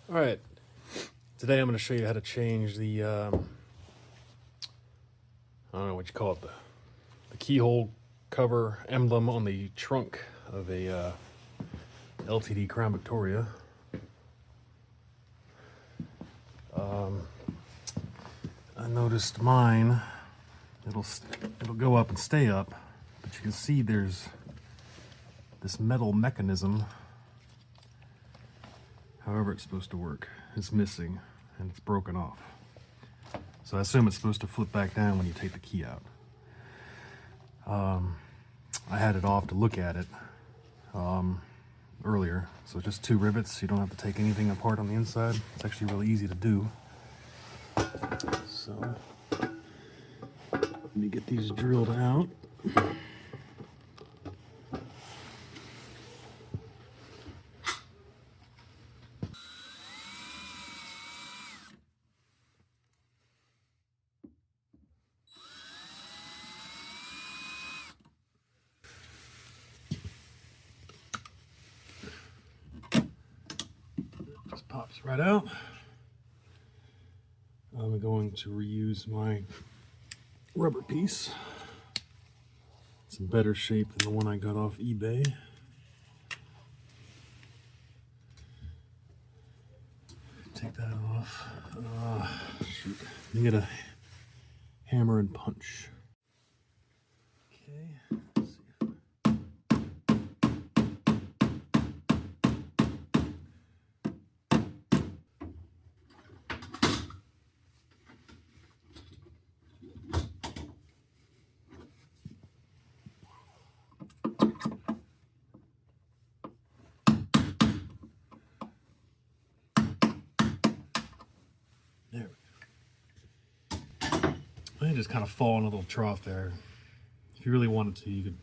All right, today I'm going to show you how to change the, I don't know what you call it, the keyhole cover emblem on the trunk of a LTD Crown Victoria. I noticed mine, it'll go up and stay up, but you can see there's this metal mechanism, however it's supposed to work, is missing and it's broken off. So I assume it's supposed to flip back down when you take the key out. I had it off to look at it earlier, so just 2 rivets. You don't have to take anything apart on the inside. It's actually really easy to do. So let me get these drilled out. Just pops right out. I'm going to reuse my rubber piece. It's in better shape than the one I got off eBay. Take that off. Shoot. You get a hammer and punch. Okay. Let's see. There we go. I just kind of fall in a little trough there. If you really wanted to, you could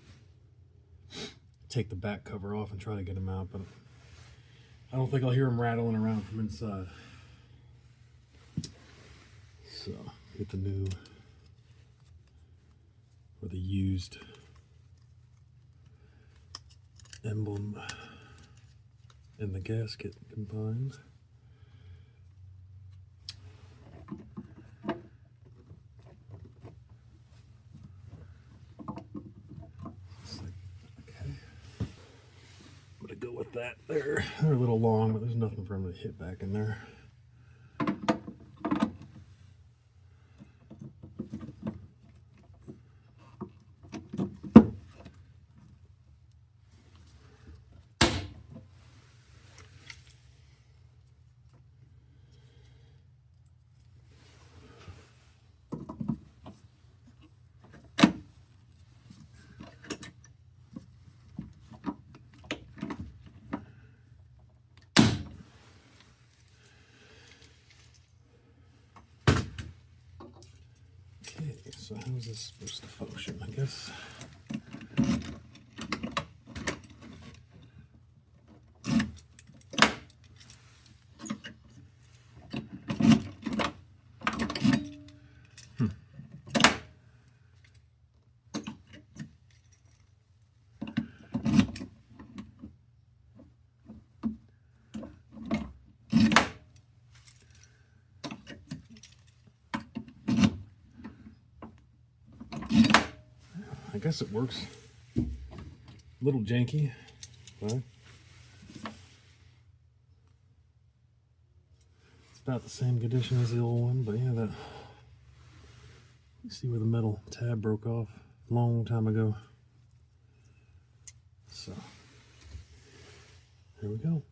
take the back cover off and try to get them out, but I don't think I'll hear them rattling around from inside. So, get the new or the used emblem and the gasket combined. I'm gonna go with that there. They're a little long, but there's nothing for them to hit back in there. Okay, so how's this supposed to function, I guess? I guess it works. A little janky, but it's about the same condition as the old one. But yeah, you see where the metal tab broke off a long time ago. So there we go.